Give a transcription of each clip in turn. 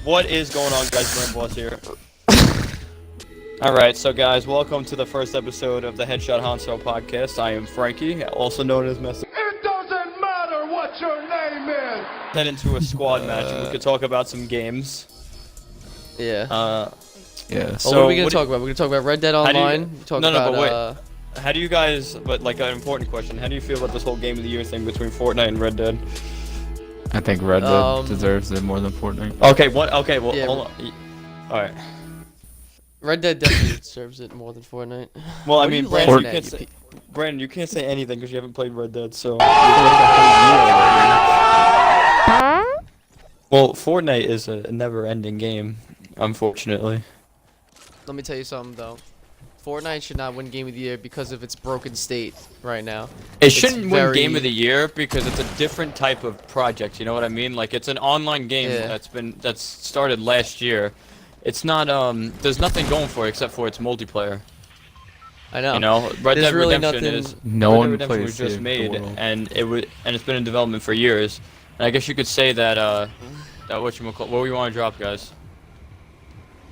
What is going on, guys? Branboss here. Alright, so guys, welcome to the first episode of the Headshot Honcho podcast. I am Frankie, also known as Mr. It doesn't matter what your name is! Head into a squad match and we could talk about some games. Yeah. Yeah. So what are we gonna talk about? We're gonna talk about Red Dead Online. How do you guys, like an important question, how do you feel about this whole Game of the Year thing between Fortnite and Red Dead? I think Red Dead deserves it more than Fortnite. Okay, what? Okay, well, yeah, hold on. Alright. Red Dead definitely deserves it more than Fortnite. Well, I mean, Brandon, you can't say anything because you haven't played Red Dead, so... Well, Fortnite is a never-ending game, unfortunately. Let me tell you something, though. Fortnite should not win Game of the Year because of its broken state right now. It shouldn't win Game of the Year because it's a different type of project, you know what I mean? Like, it's an online game that's started last year. It's not, there's nothing going for it except for its multiplayer. I know. You know, Red Dead Redemption is... No one plays was just made, and it's been in development for years. And I guess you could say that, what we want to drop, guys?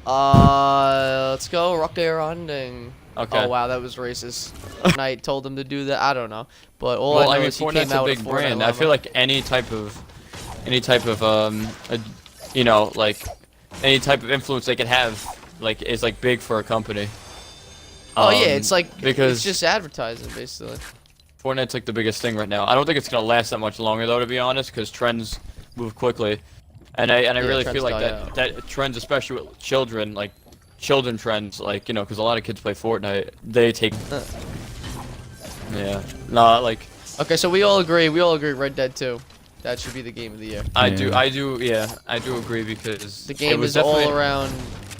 Let's go Rock Air Ending. Okay. Oh wow, that was racist. I told him to do that. I don't know, but all I know is he came out with a big brand. I feel like any type of, you know, like any type of influence they could have, like, is like big for a company. Oh yeah, it's like because it's just advertising basically. Fortnite's like the biggest thing right now. I don't think it's gonna last that much longer though, to be honest, because trends move quickly. And I really feel like that trends, especially with children, like children trends, like, you know, because a lot of kids play Fortnite, they take. Yeah. No, like. Okay, so we all agree Red Dead 2. That should be the Game of the Year. I do agree because the game is all around.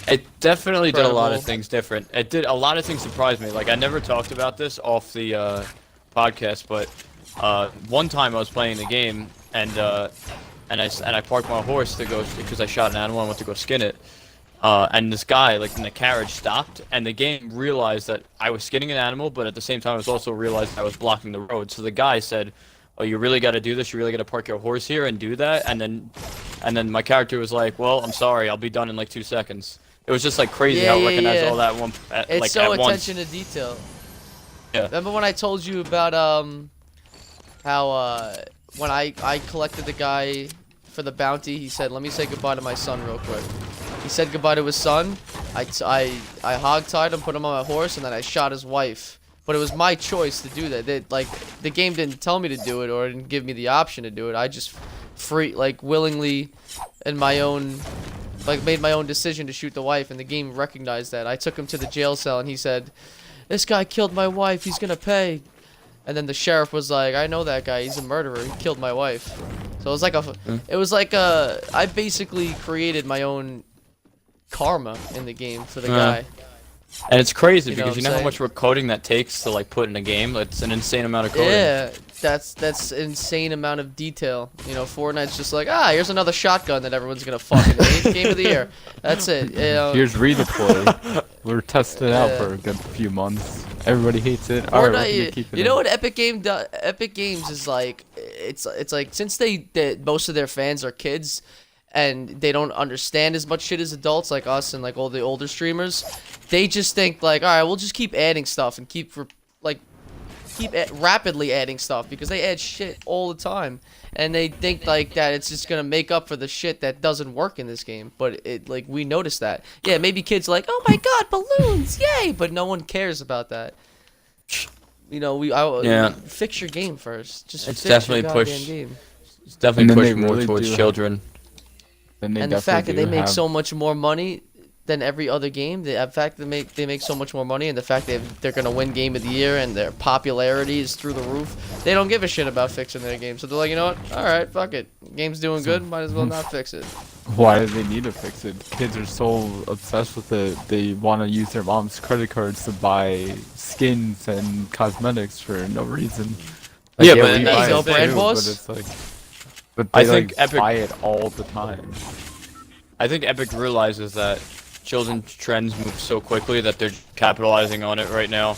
It definitely did a lot of things different. It did a lot of things surprised me. Like, I never talked about this off the podcast, but one time I was playing the game and I parked my horse to go because I shot an animal and went to go skin it. And this guy, like, in the carriage, stopped, and the game realized that I was skinning an animal, but at the same time, I was also realized I was blocking the road. So the guy said, "Oh, you really got to do this? You really got to park your horse here and do that?" And then my character was like, "Well, I'm sorry, I'll be done in like 2 seconds." It was just like crazy how it recognized all that it's so attention to detail. Yeah. Remember when I told you about how when I collected the guy for the bounty, he said, "Let me say goodbye to my son real quick." He said goodbye to his son. I hogtied him, put him on my horse, and then I shot his wife. But it was my choice to do that. The game didn't tell me to do it, or didn't give me the option to do it. I just willingly, and made my own decision to shoot the wife, and the game recognized that. I took him to the jail cell, and he said, "This guy killed my wife. He's gonna pay." And then the sheriff was like, "I know that guy. He's a murderer. He killed my wife." So it was like I basically created my own karma in the game for the guy. And it's crazy because you know how much coding that takes to like put in a game. It's an insane amount of coding. Yeah, that's insane amount of detail. You know, Fortnite's just like, here's another shotgun that everyone's gonna fucking hate. Game of the Year. That's it. You know. Here's redeploy. We're testing it out for a good few months. Everybody hates it. Fortnite, you know what Epic Games does? Epic Games is like, it's like since most of their fans are kids, and they don't understand as much shit as adults like us and like all the older streamers, they just think like, all right, we'll just keep adding stuff and keep rapidly adding stuff because they add shit all the time, and they think like that it's just gonna make up for the shit that doesn't work in this game. But we notice that. Yeah, maybe kids are like, "Oh my god, balloons, yay!" But no one cares about that. You know, fix your game first. Just fix your goddamn game. It's definitely pushed more towards children. And the fact that they make so much more money than every other game, the fact that they make so much more money, and the fact that they're gonna win Game of the Year and their popularity is through the roof, they don't give a shit about fixing their game. So they're like, you know what? All right, fuck it. Game's doing good. Might as well not fix it. Why do they need to fix it? Kids are so obsessed with it. They want to use their mom's credit cards to buy skins and cosmetics for no reason. Like, yeah, but there you go, Branboss. But it's like. But they Epic buy it all the time. I think Epic realizes that children's trends move so quickly that they're capitalizing on it right now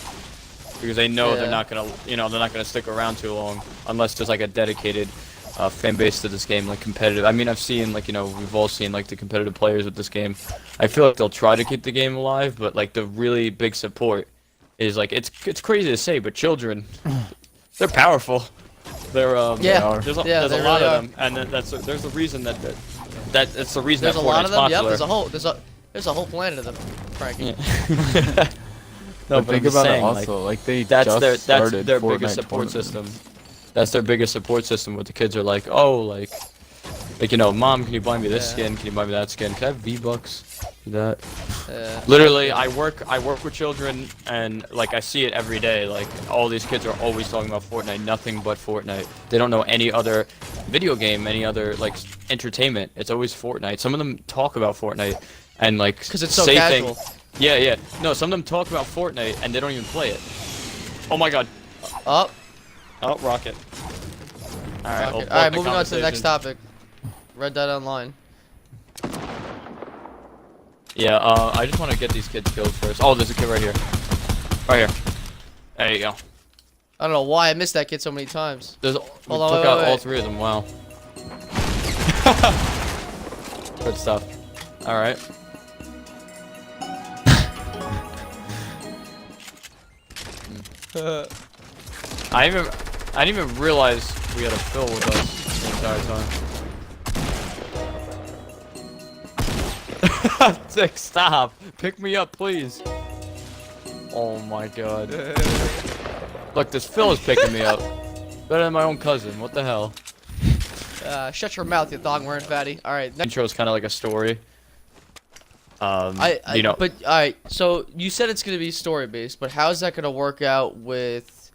because they know they're not gonna stick around too long unless there's like a dedicated fan base to this game, like competitive. I mean, I've seen like we've all seen like the competitive players with this game. I feel like they'll try to keep the game alive, but like the really big support is like it's crazy to say, but children, they're powerful. They're Yeah. There's a, Yeah, there's they a lot really of them, and there's a reason that's the reason There's that a lot of them. Fortnite's Yep. popular. There's a whole planet of them, Frankie. Yeah. No, But but think I'm about saying, it also, like they that's just their started biggest Fortnite support tournament. system. That's their biggest support system. What the kids are like, oh, like Mom, can you buy me this Yeah. skin? Can you buy me that skin? Can I have V-Bucks? Do that. Yeah. Literally, I work with children, and like I see it every day. Like all these kids are always talking about Fortnite, nothing but Fortnite. They don't know any other video game, any other like entertainment. It's always Fortnite. Some of them talk about Fortnite, and like 'Cause it's so say casual. Yeah, yeah. No, some of them talk about Fortnite and they don't even play it. Oh my god. Oh. Oh, rocket. Alright, Okay. All right. Moving on to the next topic. Red Dead Online. Yeah, I just want to get these kids killed first. Oh, there's a kid right here. Right here. There you go. I don't know why I missed that kid so many times. There's, we Hold on, took wait, out wait, all wait. 3 of them. Wow. Good stuff. Alright. I didn't even realize we had a Phil with us the entire time. Dick, stop! Pick me up, please. Oh my god. Look, this Phil is picking me up. Better than my own cousin. What the hell? Shut your mouth, you dog wearing fatty. All right. Next. Intro is kind of like a story. But all right. So you said it's gonna be story based, but how is that gonna work out with,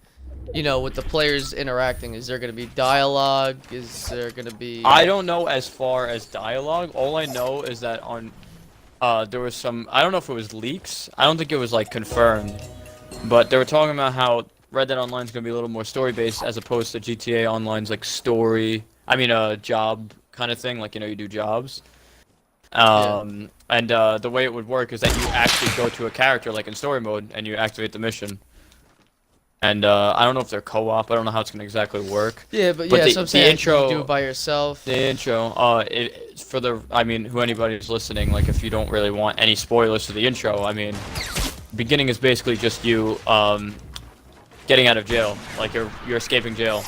with the players interacting? Is there gonna be dialogue? Is there gonna be? I don't know as far as dialogue. All I know is that on, there was some. I don't know if it was leaks. I don't think it was like confirmed, but they were talking about how Red Dead Online is gonna be a little more story based as opposed to GTA Online's like story. I mean, job kind of thing. Like you do jobs. And the way it would work is that you actually go to a character like in story mode and you activate the mission. And I don't know if they're co-op. I don't know how it's gonna exactly work. Yeah, but But yeah, the- so I'm the saying intro- you do it by yourself. The intro, it's for the, I mean, who anybody's listening, like if you don't really want any spoilers to the intro, I mean, beginning is basically just you, getting out of jail, like you're escaping jail.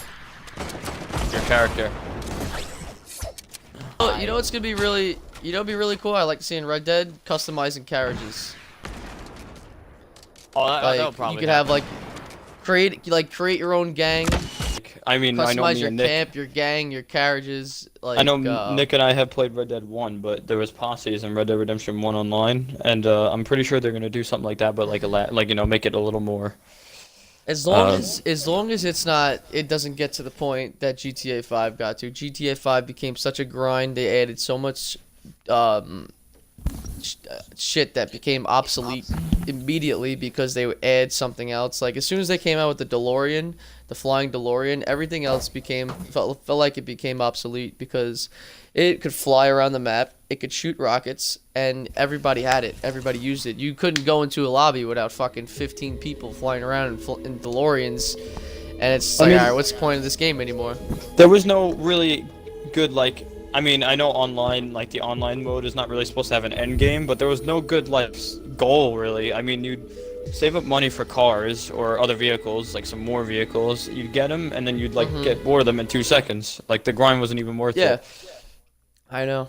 Your character. Oh, you know what's gonna be really, it'd be really cool. I like to see in Red Dead customizing carriages. Oh, that Like would probably you could have like create your own gang, I mean, I know customize me your and Nick. camp, your gang, your carriages. Like I know Nick and I have played Red Dead 1, but there was posses in Red Dead Redemption 1 online, and I'm pretty sure they're gonna do something like that, but like make it a little more. As long as it doesn't get to the point that GTA 5 got to. GTA 5 became such a grind. They added so much shit that became obsolete immediately because they would add something else. Like as soon as they came out with the DeLorean, the flying DeLorean, everything else felt like it became obsolete because it could fly around the map, it could shoot rockets, and everybody had it. Everybody used it. You couldn't go into a lobby without fucking 15 people flying around in DeLoreans, and it's like, alright, what's the point of this game anymore? There was no really good I mean, I know online, like the online mode is not really supposed to have an end game, but there was no good goal really. I mean, you'd save up money for cars or other vehicles, like some more vehicles. You'd get them, and then you'd get bored of them in 2 seconds. Like the grind wasn't even worth Yeah. it. I know.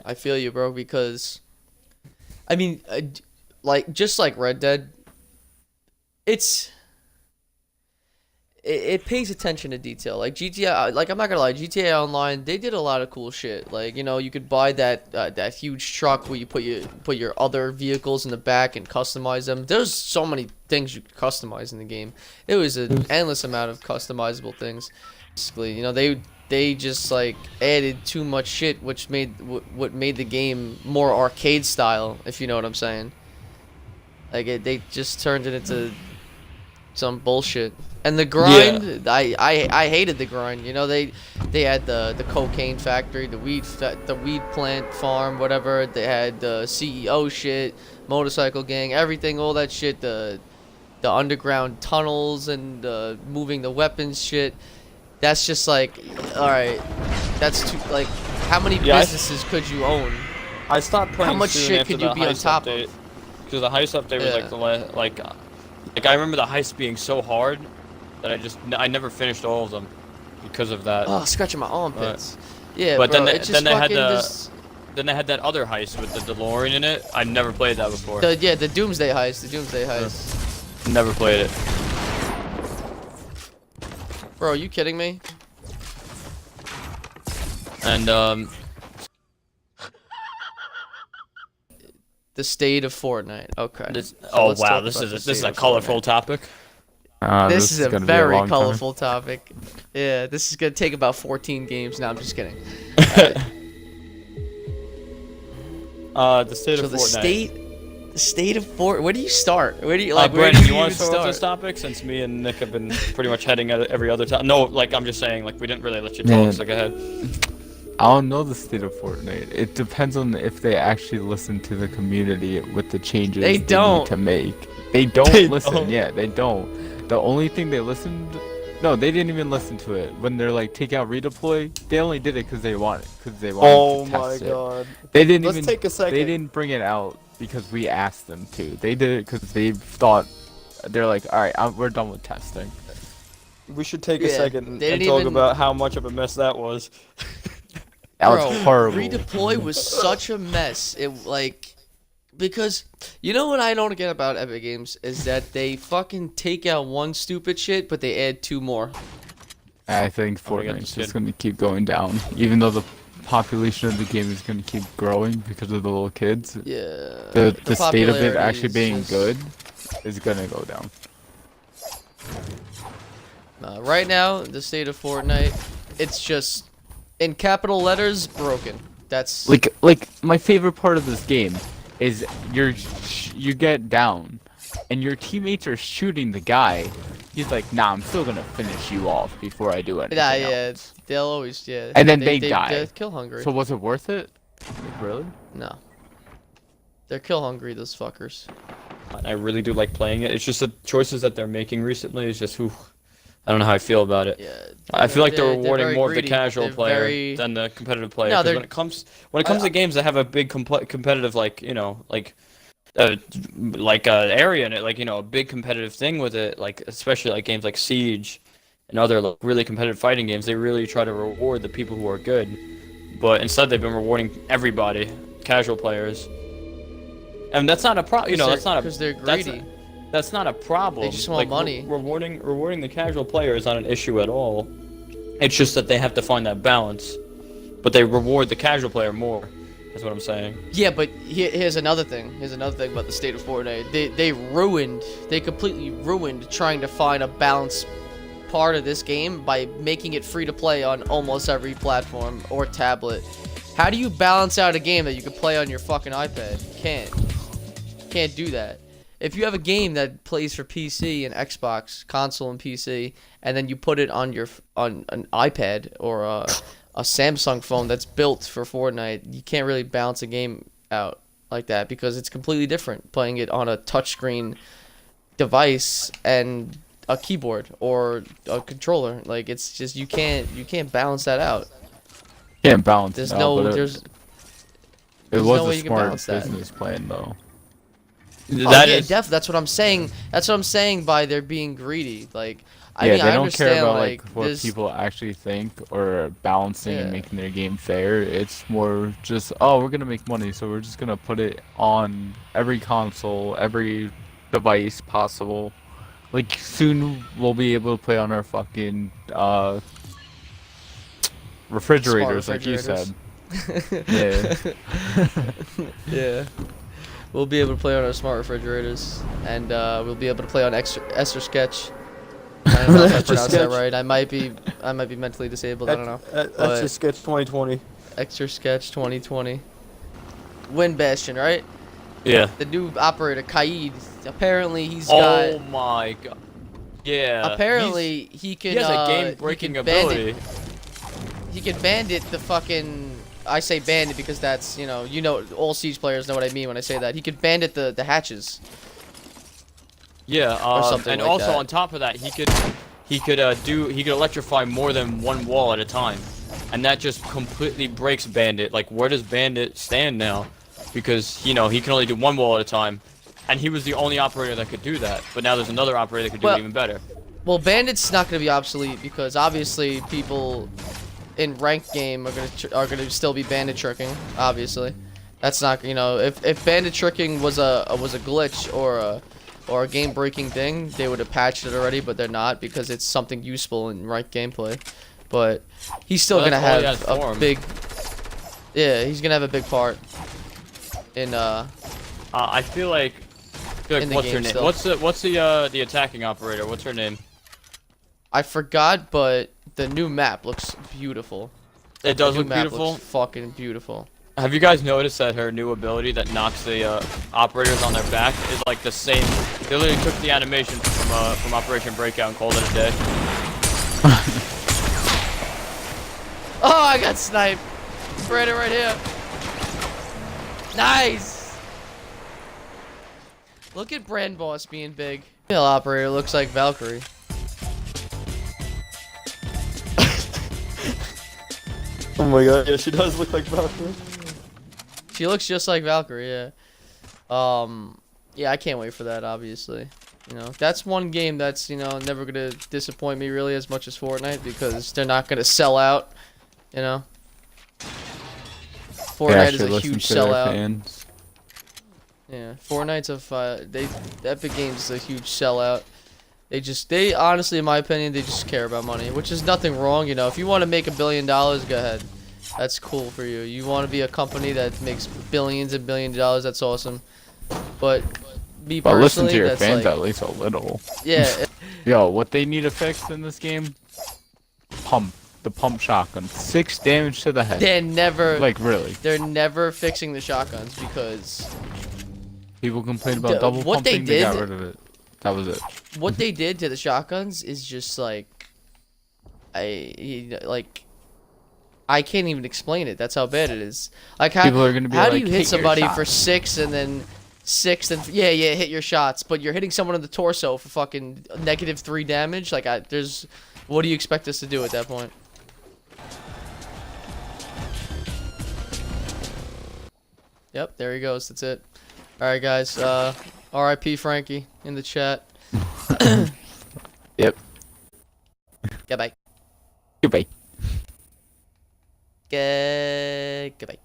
I feel you, bro, because I mean, just like Red Dead, it pays attention to detail. Like GTA, like I'm not gonna lie, GTA Online, they did a lot of cool shit. Like you could buy that huge truck where you put your other vehicles in the back and customize them. There's so many things you could customize in the game. It was an endless amount of customizable things. Basically, they just added too much shit, which made what made the game more arcade style, if you know what I'm saying. They just turned it into some bullshit. And the grind, yeah. I hated the grind. They had the cocaine factory, the weed plant farm, whatever. They had the CEO shit, motorcycle gang, everything, all that shit. The underground tunnels and moving the weapons shit. that's just like, all right, that's too like, how many Yeah, businesses could you own? I stopped playing. How much soon shit after could you the be on heist top update, of? because the heist update was like Yeah. like I remember the heist being so hard that I never finished all of them because of that. Oh, scratching my armpits. Yeah, But bro, then it's then just they had fucking the this. then they had that other heist with the DeLorean in it. I never played that before. The Doomsday Heist. The Doomsday Heist. Never played it. Bro, are you kidding me? And The state of Fortnite. Okay. this, So oh let's wow, talk this about is the this is state a of colorful Fortnite. topic. This is a gonna be very long time. colorful topic. Yeah, this is gonna take about 14 games. No, I'm just kidding. The state So of the Fortnite. state of Fort. Where do you start? Where do you like? Where Brandon, do you want even to start with start? this topic since me and Nick have been pretty much heading at it every other time? No, like I'm just saying, like we didn't really let you talk. Man. So go ahead. I don't know the state of Fortnite. It depends on if they actually listen to the community with the changes They need don't. to make. They don't They listen. don't. Yeah, they don't. The only thing they listened, no, they didn't even listen to it. When they're like take out redeploy, they only did it because they wanted to test it. They didn't Let's even. take a second. They didn't bring it out because we asked them to. They did it because they thought they're like, all right, we're done with testing. We should take Yeah, a second they and didn't talk even- about how much of a mess that was. That Bro, was horrible. Redeploy was such a mess. It like because you know what I don't get about Epic Games is that they fucking take out one stupid shit, but they add two more. I think Oh, we got Fortnite's the just skin. going to keep going down, even though the population of the game is going to keep growing because of the little kids. Yeah. The state of it popularity actually is being just- good is going to go down. Right now, the state of Fortnite, it's just in capital letters broken. That's Like my favorite part of this game is you get down, and your teammates are shooting the guy. He's like, nah, I'm still gonna finish you off before I do anything else. they'll always And then they die. They're kill hungry. So was it worth it? Like, really? No. They're kill hungry, those fuckers. I really do like playing it. It's just the choices that they're making recently is just whew. I don't know how I feel about it. Yeah. I feel like they're they're rewarding very more of the greedy. casual They're player very- than the competitive player. No, 'Cause they're- when it comes to games that have a big competitive, like area in it, like a big competitive thing with it, like especially like games like Siege and other like, really competitive fighting games, they really try to reward the people who are good. But instead, they've been rewarding everybody, casual players, and that's not a problem. That's not a because they're that's greedy. That's not a problem. They just want money. Rewarding the casual player is not an issue at all. It's just that they have to find that balance. But they reward the casual player more. That's what I'm saying. Yeah, but here's another thing. Here's another thing about the state of Fortnite. They completely ruined trying to find a balanced part of this game by making it free to play on almost every platform or tablet. How do you balance out a game that you can play on your fucking iPad? You can't. Can't do that. If you have a game that plays for PC and Xbox, console and PC, and then you put it on on an iPad or a Samsung phone that's built for Fortnite, you can't really balance a game out like that because it's completely different playing it on a touchscreen device and a keyboard or a controller. Like it's just you can't balance that out. Can't balance. There's it out, no but there's it there's was no way a you can smart balance that. business plan though. That is That's what I'm saying. That's what I'm saying by they're being greedy. Like I Yeah, mean, they I don't understand care about like what there's people actually think or balancing and Yeah. making their game fair. It's more just, oh, we're gonna make money, so we're just gonna put it on every console, every device possible. Like soon we'll be able to play on our fucking refrigerators, like you said. Yeah. yeah. We'll be able to play on our smart refrigerators, and we'll be able to play on Etch Sketch. I don't know if I pronounced that right. I might be mentally disabled. I don't know. That's But- just Sketch 2020. Etch Sketch 2020. Wind Bastion, right? Yeah. The new operator, Kaid. Apparently he's Oh got. my god. Yeah. Apparently he can. he has a he game-breaking can bandit- ability. He can bandit the fucking. I say bandit because that's you know all Siege players know what I mean when I say that. He could bandit the hatches. Yeah, something and like also that. on top of that, he could electrify more than one wall at a time, and that just completely breaks Bandit. Like, where does Bandit stand now? Because he can only do one wall at a time, and he was the only operator that could do that. But now there's another operator that could do it even better. Well, Bandit's not going to be obsolete because obviously people in ranked game are gonna still be bandit tricking. Obviously, that's not if bandit tricking was a glitch or a game breaking thing, they would have patched it already, but they're not because it's something useful in ranked gameplay. But he's still gonna have a big he's gonna have a big part in I feel like what's her name? Still. What's the attacking operator? What's her name? I forgot, but the new map looks beautiful. It does look beautiful. Looks fucking beautiful. Have you guys noticed that her new ability that knocks the operators on their back is like the same? They literally took the animation from Operation Breakout and called it a day. Oh, I got sniped. Brandon right here. Nice. Look at Branboss being big. Female operator looks like Valkyrie. Oh my god, yeah, she does look like Valkyrie. She looks just like Valkyrie, yeah. Yeah, I can't wait for that, obviously. That's one game that's, never gonna disappoint me really as much as Fortnite because they're not gonna sell out, Fortnite is a huge sellout. Yeah, Fortnite's Epic Games is a huge sellout. They honestly, in my opinion, they just care about money, which is nothing wrong, If you want to make $1 billion, go ahead. That's cool for you. You want to be a company that makes billions and billions of dollars, that's awesome. But me personally, listen to your fans at least a little. Yeah. Yo, what they need to fix in this game? The pump shotgun. 6 damage to the head. They're never really. They're never fixing the shotguns because people complain about double pumping. They got rid of it. That was it. What they did to the shotguns is just I can't even explain it. That's how bad it is. Like people are gonna be how do you hit somebody for 6 and then 6 and yeah hit your shots, but you're hitting someone in the torso for fucking -3 damage? Like what do you expect us to do at that point? Yep, there he goes. That's it. All right, guys. R.I.P. Frankie in the chat. Yep. Goodbye. Goodbye. Goodbye.